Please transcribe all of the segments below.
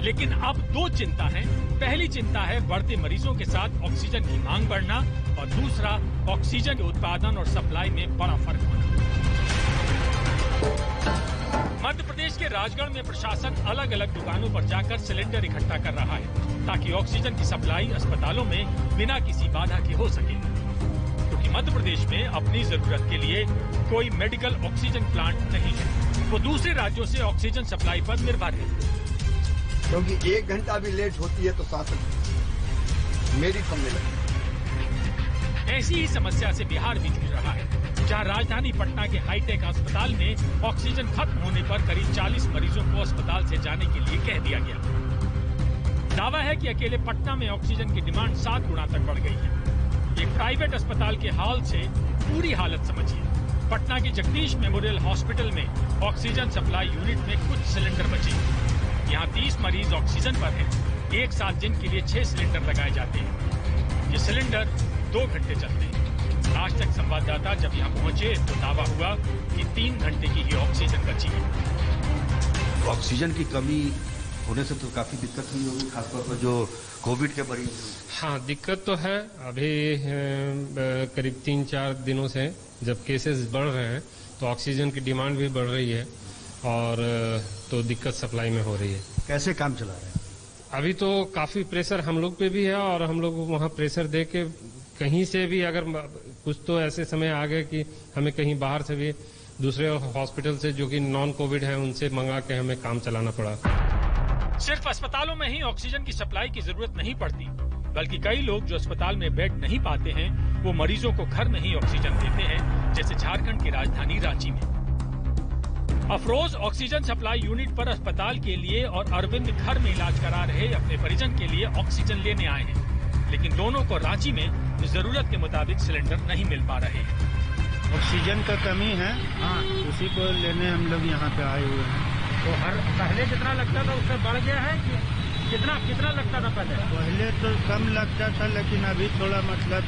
लेकिन अब दो चिंता है। पहली चिंता है बढ़ते मरीजों के साथ ऑक्सीजन की मांग बढ़ना और दूसरा ऑक्सीजन के उत्पादन और सप्लाई में बड़ा फर्क होना। मध्य प्रदेश के राजगढ़ में प्रशासन अलग अलग दुकानों पर जाकर सिलेंडर इकट्ठा कर रहा है ताकि ऑक्सीजन की सप्लाई अस्पतालों में बिना किसी बाधा के हो सके, क्योंकि मध्य प्रदेश में अपनी जरूरत के लिए कोई मेडिकल ऑक्सीजन प्लांट नहीं है। वो दूसरे राज्यों से ऑक्सीजन सप्लाई पर निर्भर है, क्योंकि 1 घंटा भी लेट होती है तो शासन मेरी कमने लगती। ऐसी ही समस्या से बिहार भी जूझ रहा है, जहां राजधानी पटना के हाईटेक अस्पताल में ऑक्सीजन खत्म होने पर करीब 40 मरीजों को अस्पताल से जाने के लिए कह दिया गया। दावा है कि अकेले पटना में ऑक्सीजन की डिमांड 7 गुना तक बढ़ गई है। एक प्राइवेट अस्पताल के हाल से पूरी हालत समझिए। पटना के जगदीश मेमोरियल हॉस्पिटल में ऑक्सीजन सप्लाई यूनिट में कुछ सिलेंडर बचे। यहाँ 30 मरीज ऑक्सीजन पर हैं। एक साथ जिनके लिए 6 सिलेंडर लगाए जाते हैं। ये सिलेंडर 2 घंटे चलते हैं। आज तक संवाददाता जब यहाँ पहुंचे तो दावा हुआ कि 3 घंटे की ही ऑक्सीजन बची है। ऑक्सीजन की कमी होने से तो काफी दिक्कत हुई होगी, खासतौर पर जो कोविड के मरीज। हाँ, दिक्कत तो है। अभी करीब 3-4 दिनों से जब केसेस बढ़ रहे हैं तो ऑक्सीजन की डिमांड भी बढ़ रही है और तो दिक्कत सप्लाई में हो रही है। कैसे काम चला रहे हैं? अभी तो काफी प्रेशर हम लोग पे भी है और हम लोग वहाँ प्रेशर दे के कहीं से भी अगर कुछ तो ऐसे समय आ गए कि हमें कहीं बाहर से भी दूसरे हॉस्पिटल से जो कि नॉन कोविड है उनसे मंगा के हमें काम चलाना पड़ा। सिर्फ अस्पतालों में ही ऑक्सीजन की सप्लाई की जरूरत नहीं पड़ती, बल्कि कई लोग जो अस्पताल में बेड नहीं पाते हैं वो मरीजों को घर में ही ऑक्सीजन देते हैं, जैसे झारखंड की राजधानी रांची में। अफरोज ऑक्सीजन सप्लाई यूनिट पर अस्पताल के लिए और अरविंद घर में इलाज करा रहे अपने परिजन के लिए ऑक्सीजन लेने आए हैं, लेकिन दोनों को रांची में जरूरत के मुताबिक सिलेंडर नहीं मिल पा रहे हैं। ऑक्सीजन का कमी है, हाँ, उसी को लेने हम लोग यहाँ पे आए हुए हैं। तो हर पहले जितना लगता था उससे बढ़ गया है कि कितना लगता था पहले? पहले तो कम लगता था, लेकिन अभी थोड़ा मतलब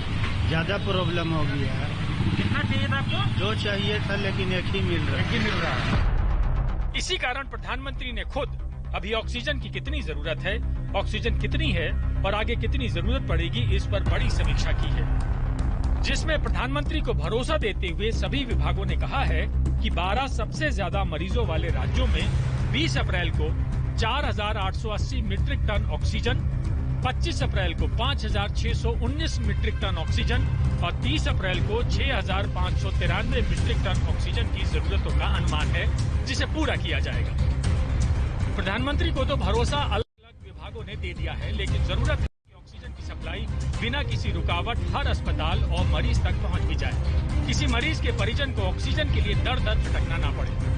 ज्यादा प्रॉब्लम हो गया है। कितना चाहिए था आपको? 2 चाहिए था, लेकिन एक ही मिल रहा है। इसी कारण प्रधानमंत्री ने खुद अभी ऑक्सीजन की कितनी जरूरत है, ऑक्सीजन कितनी है और आगे कितनी जरूरत पड़ेगी, इस पर बड़ी समीक्षा की है, जिसमें प्रधानमंत्री को भरोसा देते हुए सभी विभागों ने कहा है कि 12 सबसे ज्यादा मरीजों वाले राज्यों में 20 अप्रैल को 4,880 मीट्रिक टन ऑक्सीजन, 25 अप्रैल को 5,619 मीट्रिक टन ऑक्सीजन और 30 अप्रैल को 6,593 मीट्रिक टन ऑक्सीजन की जरूरतों का अनुमान है, जिसे पूरा किया जाएगा। प्रधानमंत्री को तो भरोसा अलग अलग विभागों ने दे दिया है, लेकिन जरूरत है कि ऑक्सीजन की सप्लाई बिना किसी रुकावट हर अस्पताल और मरीज तक पहुंच भी जाए। किसी मरीज के परिजन को ऑक्सीजन के लिए दर दर भटकना ना पड़े।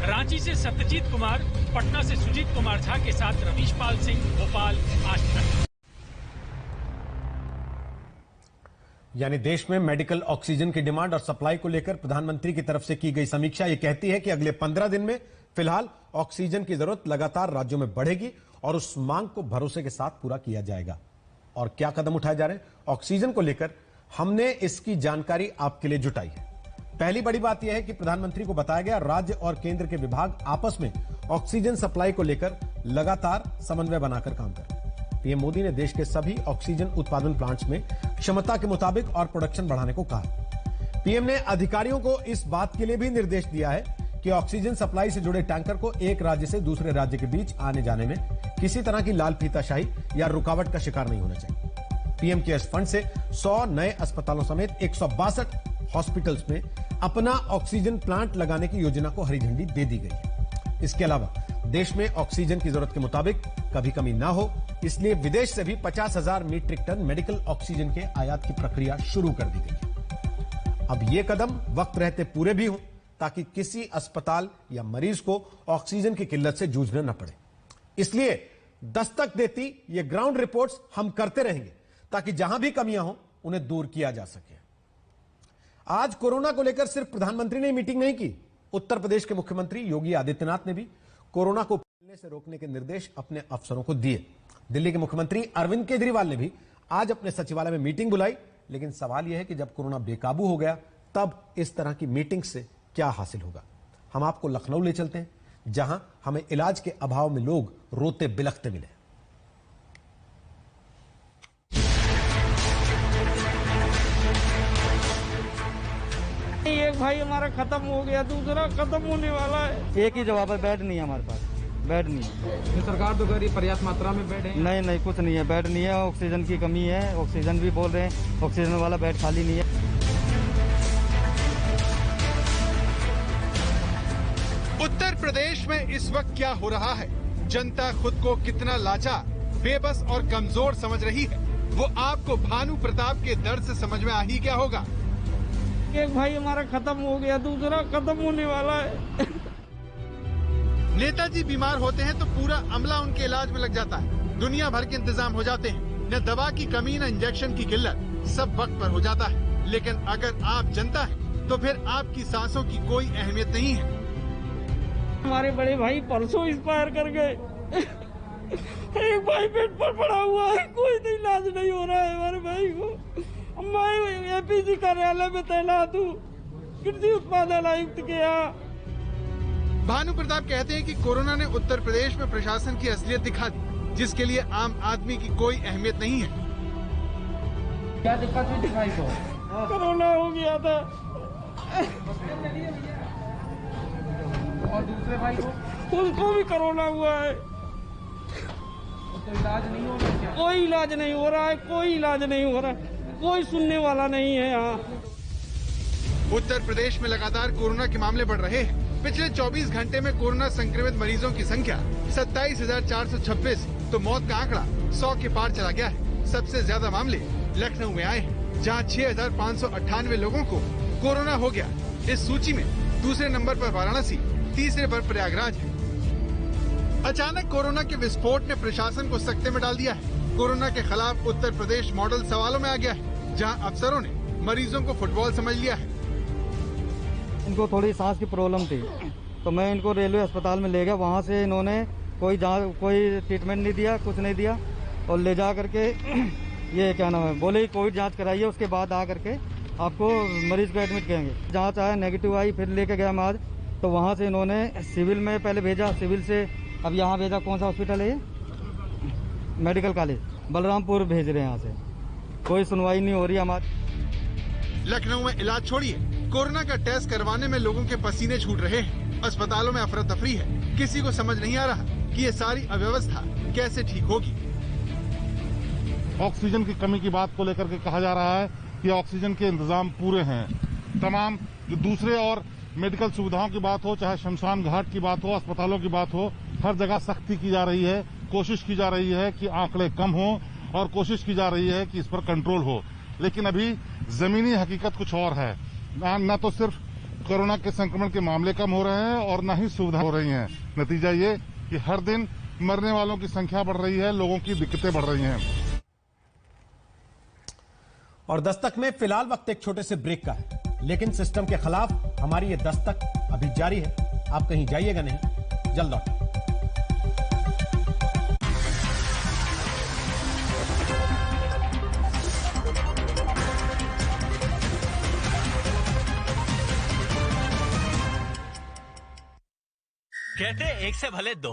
रांची से सत्यजीत कुमार, पटना से सुजीत कुमार झा के साथ रवीश पाल सिंह, भोपाल, आज तक। यानी देश में मेडिकल ऑक्सीजन की डिमांड और सप्लाई को लेकर प्रधानमंत्री की तरफ से की गई समीक्षा ये कहती है कि अगले 15 दिन में फिलहाल ऑक्सीजन की जरूरत लगातार राज्यों में बढ़ेगी और उस मांग को भरोसे के साथ पूरा किया जाएगा। और क्या कदम उठाए जा रहे हैं ऑक्सीजन को लेकर, हमने इसकी जानकारी आपके लिए जुटाई है। पहली बड़ी बात यह है कि प्रधानमंत्री को बताया गया राज्य और केंद्र के विभाग आपस में ऑक्सीजन सप्लाई को लेकर लगातार समन्वय बनाकर काम कर रहे हैं। पीएम मोदी ने देश के सभी ऑक्सीजन उत्पादन प्लांट्स में क्षमता के मुताबिक और प्रोडक्शन बढ़ाने को कहा। पीएम ने अधिकारियों को इस बात के लिए भी निर्देश दिया है कि ऑक्सीजन सप्लाई से जुड़े टैंकर को एक राज्य से दूसरे राज्य के बीच आने जाने में किसी तरह की लाल फीताशाही या रुकावट का शिकार नहीं होना चाहिए। पीएम केयर्स फंड से 100 नए अस्पतालों समेत 162 हॉस्पिटल्स में अपना ऑक्सीजन प्लांट लगाने की योजना को हरी झंडी दे दी गई है। इसके अलावा देश में ऑक्सीजन की जरूरत के मुताबिक कभी कमी ना हो, इसलिए विदेश से भी 50,000 मीट्रिक टन मेडिकल ऑक्सीजन के आयात की प्रक्रिया शुरू कर दी गई है। अब ये कदम वक्त रहते पूरे भी हों ताकि किसी अस्पताल या मरीज को ऑक्सीजन की किल्लत से जूझना न पड़े। इसलिए दस्तक देती ये ग्राउंड रिपोर्ट्स हम करते रहेंगे ताकि जहां भी कमियां हो उन्हें दूर किया जा सके। आज कोरोना को लेकर सिर्फ प्रधानमंत्री ने मीटिंग नहीं की, उत्तर प्रदेश के मुख्यमंत्री योगी आदित्यनाथ ने भी कोरोना को फैलने से रोकने के निर्देश अपने अफसरों को दिए। दिल्ली के मुख्यमंत्री अरविंद केजरीवाल ने भी आज अपने सचिवालय में मीटिंग बुलाई, लेकिन सवाल यह है कि जब कोरोना बेकाबू हो गया तब इस तरह की मीटिंग से क्या हासिल होगा। हम आपको लखनऊ ले चलते हैं, जहां हमें इलाज के अभाव में लोग रोते बिलखते मिले। एक भाई हमारा खत्म हो गया, दूसरा खत्म होने वाला है। एक ही जवाब है, बेड नहीं है हमारे पास, बेड नहीं है। सरकार तो कह रही पर्याप्त मात्रा में बेड है। नहीं, कुछ नहीं है, बेड नहीं है। ऑक्सीजन की कमी है, ऑक्सीजन भी बोल रहे हैं, ऑक्सीजन वाला बेड खाली नहीं है। उत्तर प्रदेश में इस वक्त क्या हो रहा है, जनता खुद को कितना लाचार, बेबस और कमजोर समझ रही है, वो आपको भानु प्रताप के दर्द से समझ में आ ही क्या होगा। एक भाई हमारा खत्म हो गया, दूसरा खत्म होने वाला है। नेताजी बीमार होते हैं तो पूरा अमला उनके इलाज में लग जाता है, दुनिया भर के इंतजाम हो जाते हैं, न दवा की कमी न इंजेक्शन की किल्लत, सब वक्त पर हो जाता है। लेकिन अगर आप जनता हैं, तो फिर आपकी सांसों की कोई अहमियत नहीं है। हमारे बड़े भाई परसों एक्सपायर कर गए। एक भाई बेड पर पड़ा हुआ है, कोई इलाज नहीं हो रहा है हमारे भाई को। मैं एपीसी कार्यालय में तैनात हूँ, कृषि उत्पादन आयुक्त के यहाँ। भानु प्रताप कहते हैं कि कोरोना ने उत्तर प्रदेश में प्रशासन की असलियत दिखा दी, जिसके लिए आम आदमी की कोई अहमियत नहीं है। क्या दिक्कत हुई भाई को? कोरोना हो गया था। और दूसरे भाई को? उसको भी कोरोना हुआ है। तो इलाज नहीं हो रहा? कोई इलाज नहीं हो रहा है, कोई इलाज नहीं हो रहा है, कोई सुनने वाला नहीं है यहाँ। उत्तर प्रदेश में लगातार कोरोना के मामले बढ़ रहे हैं। पिछले 24 घंटे में कोरोना संक्रमित मरीजों की संख्या 27,426, तो मौत का आंकड़ा 100 के पार चला गया है। सबसे ज्यादा मामले लखनऊ में आए हैं, जहां 6,598 लोगों को कोरोना हो गया। इस सूची में दूसरे नंबर पर वाराणसी, तीसरे पर प्रयागराज है। अचानक कोरोना के विस्फोट ने प्रशासन को सकते में डाल दिया है। कोरोना के खिलाफ उत्तर प्रदेश मॉडल सवालों में आ गया है, जहां अफसरों ने मरीजों को फुटबॉल समझ लिया है। इनको थोड़ी सांस की प्रॉब्लम थी, तो मैं इनको रेलवे अस्पताल में ले गया। वहाँ से इन्होंने कोई ट्रीटमेंट नहीं दिया, कुछ नहीं दिया, और ले जा करके ये क्या नाम है, बोले कोविड जांच कराइए, उसके बाद आ करके आपको मरीज को एडमिट करेंगे। जांच आया, नेगेटिव आई, फिर लेके गया मैं आज, तो वहाँ से इन्होंने सिविल में पहले भेजा, सिविल से अब यहाँ भेजा। कौन सा हॉस्पिटल है ये? मेडिकल कॉलेज बलरामपुर भेज रहे हैं। यहाँ से कोई सुनवाई नहीं हो रही हमारी। लखनऊ में इलाज छोड़िए, कोरोना का टेस्ट करवाने में लोगों के पसीने छूट रहे हैं। अस्पतालों में अफरा तफरी है, किसी को समझ नहीं आ रहा कि ये सारी अव्यवस्था कैसे ठीक होगी। ऑक्सीजन की कमी की बात को लेकर के कहा जा रहा है कि ऑक्सीजन के इंतजाम पूरे हैं। तमाम जो दूसरे और मेडिकल सुविधाओं की बात हो, चाहे शमशान घाट की बात हो, अस्पतालों की बात हो, हर जगह सख्ती की जा रही है, कोशिश की जा रही है कि आंकड़े कम हो, और कोशिश की जा रही है कि इस पर कंट्रोल हो। लेकिन अभी जमीनी हकीकत कुछ और है। न तो सिर्फ कोरोना के संक्रमण के मामले कम हो रहे हैं और न ही सुविधा हो रही हैं। नतीजा ये कि हर दिन मरने वालों की संख्या बढ़ रही है, लोगों की दिक्कतें बढ़ रही हैं। और दस्तक में फिलहाल वक्त एक छोटे से ब्रेक का है, लेकिन सिस्टम के खिलाफ हमारी ये दस्तक अभी जारी है। आप कहीं जाइएगा नहीं, जल्द लौट। कहते एक से भले दो।